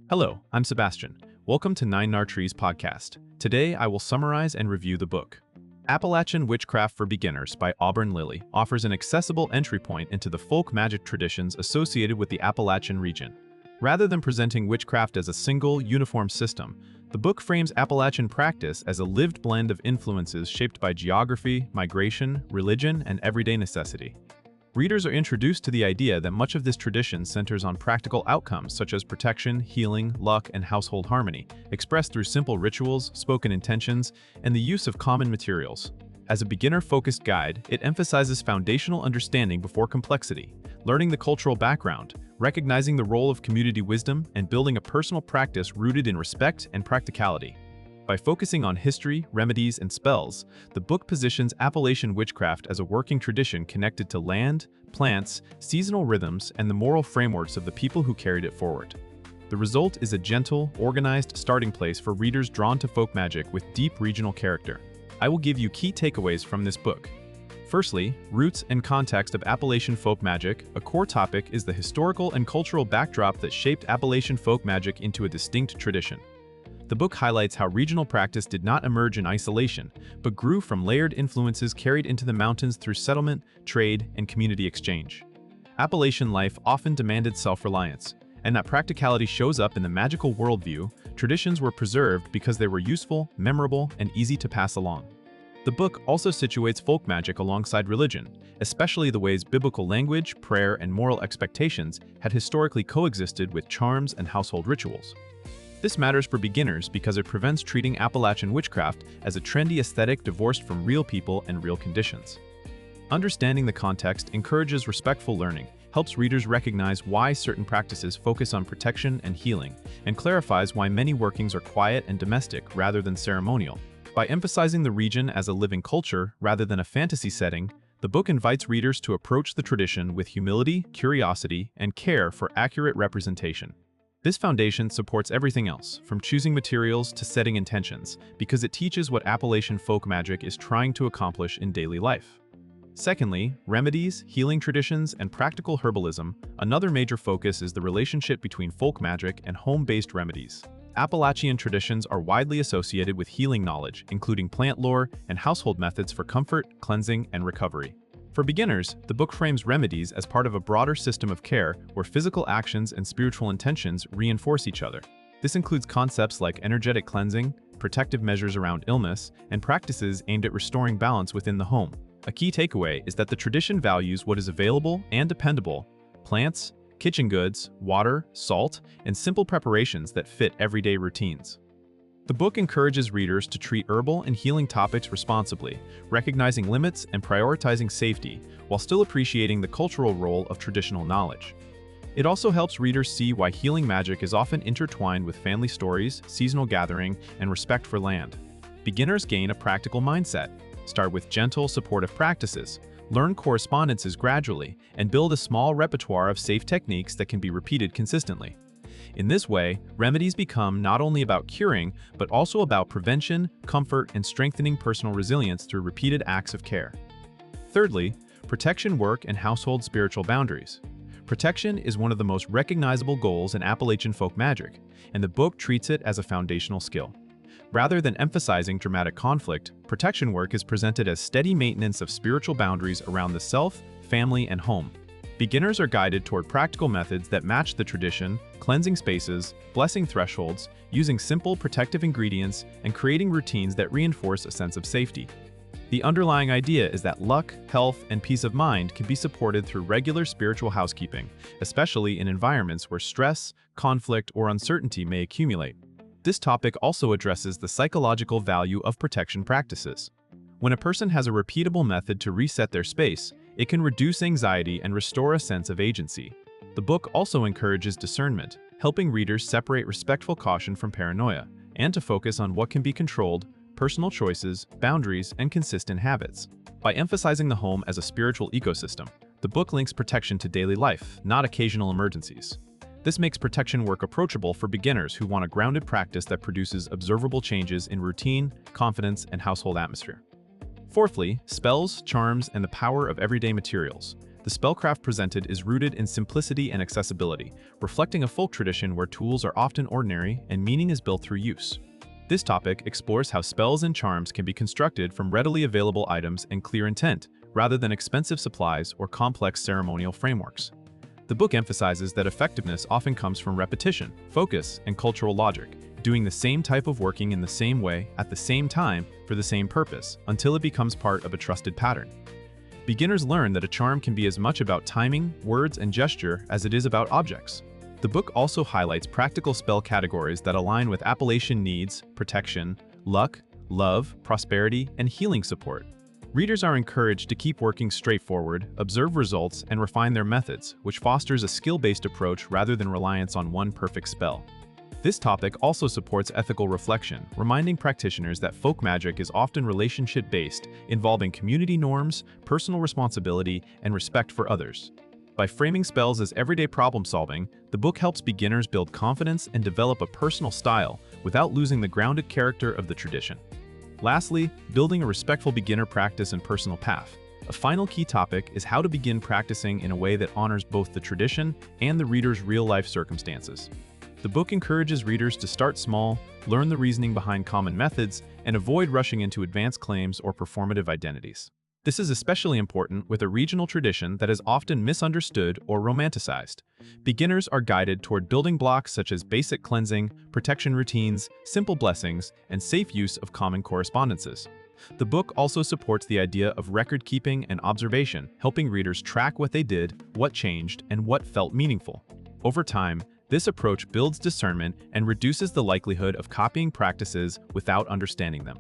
Hello, I'm Sebastian. Welcome to Nine Nar Trees podcast. Today, I will summarize and review the book. Appalachian Witchcraft for Beginners by Auburn Lilly offers an accessible entry point into the folk magic traditions associated with the Appalachian region. Rather than presenting witchcraft as a single, uniform system, the book frames Appalachian practice as a lived blend of influences shaped by geography, migration, religion, and everyday necessity. Readers are introduced to the idea that much of this tradition centers on practical outcomes such as protection, healing, luck, and household harmony, expressed through simple rituals, spoken intentions, and the use of common materials. As a beginner-focused guide, it emphasizes foundational understanding before complexity, learning the cultural background, recognizing the role of community wisdom, and building a personal practice rooted in respect and practicality. By focusing on history, remedies, and spells, the book positions Appalachian witchcraft as a working tradition connected to land, plants, seasonal rhythms, and the moral frameworks of the people who carried it forward. The result is a gentle, organized starting place for readers drawn to folk magic with deep regional character. I will give you key takeaways from this book. Firstly, roots and context of Appalachian folk magic. A core topic is the historical and cultural backdrop that shaped Appalachian folk magic into a distinct tradition. The book highlights how regional practice did not emerge in isolation, but grew from layered influences carried into the mountains through settlement, trade, and community exchange. Appalachian life often demanded self-reliance, and that practicality shows up in the magical worldview. Traditions were preserved because they were useful, memorable, and easy to pass along. The book also situates folk magic alongside religion, especially the ways biblical language, prayer, and moral expectations had historically coexisted with charms and household rituals. This matters for beginners because it prevents treating Appalachian witchcraft as a trendy aesthetic divorced from real people and real conditions. Understanding the context encourages respectful learning, helps readers recognize why certain practices focus on protection and healing, and clarifies why many workings are quiet and domestic rather than ceremonial. By emphasizing the region as a living culture rather than a fantasy setting, the book invites readers to approach the tradition with humility, curiosity, and care for accurate representation. This foundation supports everything else, from choosing materials to setting intentions, because it teaches what Appalachian folk magic is trying to accomplish in daily life. Secondly, remedies, healing traditions, and practical herbalism. Another major focus is the relationship between folk magic and home-based remedies. Appalachian traditions are widely associated with healing knowledge, including plant lore and household methods for comfort, cleansing, and recovery. For beginners, the book frames remedies as part of a broader system of care where physical actions and spiritual intentions reinforce each other. This includes concepts like energetic cleansing, protective measures around illness, and practices aimed at restoring balance within the home. A key takeaway is that the tradition values what is available and dependable: plants, kitchen goods, water, salt, and simple preparations that fit everyday routines. The book encourages readers to treat herbal and healing topics responsibly, recognizing limits and prioritizing safety, while still appreciating the cultural role of traditional knowledge. It also helps readers see why healing magic is often intertwined with family stories, seasonal gathering, and respect for land. Beginners gain a practical mindset. Start with gentle, supportive practices, learn correspondences gradually, and build a small repertoire of safe techniques that can be repeated consistently. In this way, remedies become not only about curing, but also about prevention, comfort, and strengthening personal resilience through repeated acts of care. Thirdly, protection work and household spiritual boundaries. Protection is one of the most recognizable goals in Appalachian folk magic, and the book treats it as a foundational skill. Rather than emphasizing dramatic conflict, protection work is presented as steady maintenance of spiritual boundaries around the self, family, and home. Beginners are guided toward practical methods that match the tradition, cleansing spaces, blessing thresholds, using simple protective ingredients, and creating routines that reinforce a sense of safety. The underlying idea is that luck, health, and peace of mind can be supported through regular spiritual housekeeping, especially in environments where stress, conflict, or uncertainty may accumulate. This topic also addresses the psychological value of protection practices. When a person has a repeatable method to reset their space, it can reduce anxiety and restore a sense of agency. The book also encourages discernment, helping readers separate respectful caution from paranoia, and to focus on what can be controlled, personal choices, boundaries, and consistent habits. By emphasizing the home as a spiritual ecosystem, the book links protection to daily life, not occasional emergencies. This makes protection work approachable for beginners who want a grounded practice that produces observable changes in routine, confidence, and household atmosphere. Fourthly, spells, charms, and the power of everyday materials. The spellcraft presented is rooted in simplicity and accessibility, reflecting a folk tradition where tools are often ordinary and meaning is built through use. This topic explores how spells and charms can be constructed from readily available items and clear intent, rather than expensive supplies or complex ceremonial frameworks. The book emphasizes that effectiveness often comes from repetition, focus, and cultural logic, doing the same type of working in the same way at the same time for the same purpose until it becomes part of a trusted pattern. Beginners learn that a charm can be as much about timing, words, and gesture as it is about objects. The book also highlights practical spell categories that align with Appalachian needs, protection, luck, love, prosperity, and healing support. Readers are encouraged to keep working straightforward, observe results, and refine their methods, which fosters a skill-based approach rather than reliance on one perfect spell. This topic also supports ethical reflection, reminding practitioners that folk magic is often relationship-based, involving community norms, personal responsibility, and respect for others. By framing spells as everyday problem-solving, the book helps beginners build confidence and develop a personal style without losing the grounded character of the tradition. Lastly, building a respectful beginner practice and personal path. A final key topic is how to begin practicing in a way that honors both the tradition and the reader's real-life circumstances. The book encourages readers to start small, learn the reasoning behind common methods, and avoid rushing into advanced claims or performative identities. This is especially important with a regional tradition that is often misunderstood or romanticized. Beginners are guided toward building blocks such as basic cleansing, protection routines, simple blessings, and safe use of common correspondences. The book also supports the idea of record keeping and observation, helping readers track what they did, what changed, and what felt meaningful. Over time, this approach builds discernment and reduces the likelihood of copying practices without understanding them.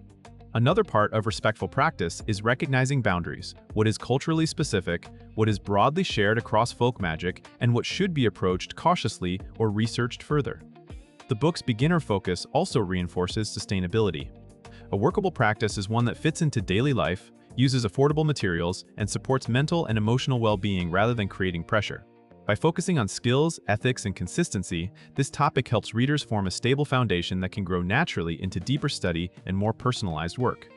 Another part of respectful practice is recognizing boundaries, what is culturally specific, what is broadly shared across folk magic, and what should be approached cautiously or researched further. The book's beginner focus also reinforces sustainability. A workable practice is one that fits into daily life, uses affordable materials, and supports mental and emotional well-being rather than creating pressure. By focusing on skills, ethics, and consistency, this topic helps readers form a stable foundation that can grow naturally into deeper study and more personalized work.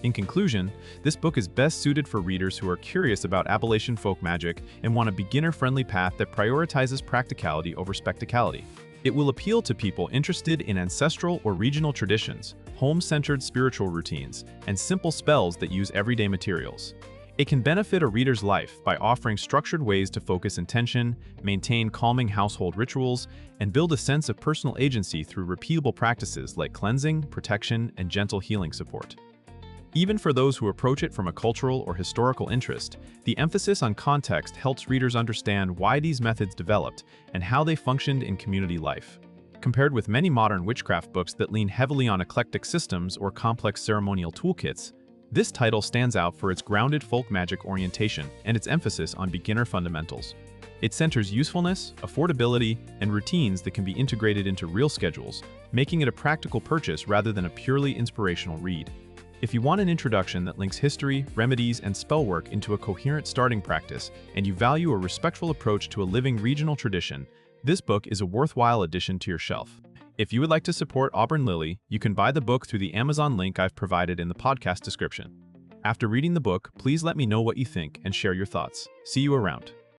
In conclusion, this book is best suited for readers who are curious about Appalachian folk magic and want a beginner-friendly path that prioritizes practicality over spectacality. It will appeal to people interested in ancestral or regional traditions, home-centered spiritual routines, and simple spells that use everyday materials. It can benefit a reader's life by offering structured ways to focus intention, maintain calming household rituals, and build a sense of personal agency through repeatable practices like cleansing, protection, and gentle healing support. Even for those who approach it from a cultural or historical interest, the emphasis on context helps readers understand why these methods developed and how they functioned in community life. Compared with many modern witchcraft books that lean heavily on eclectic systems or complex ceremonial toolkits, this title stands out for its grounded folk magic orientation and its emphasis on beginner fundamentals. It centers usefulness, affordability, and routines that can be integrated into real schedules, making it a practical purchase rather than a purely inspirational read. If you want an introduction that links history, remedies, and spellwork into a coherent starting practice, and you value a respectful approach to a living regional tradition, this book is a worthwhile addition to your shelf. If you would like to support Auburn Lily, you can buy the book through the Amazon link I've provided in the podcast description. After reading the book, please let me know what you think and share your thoughts. See you around.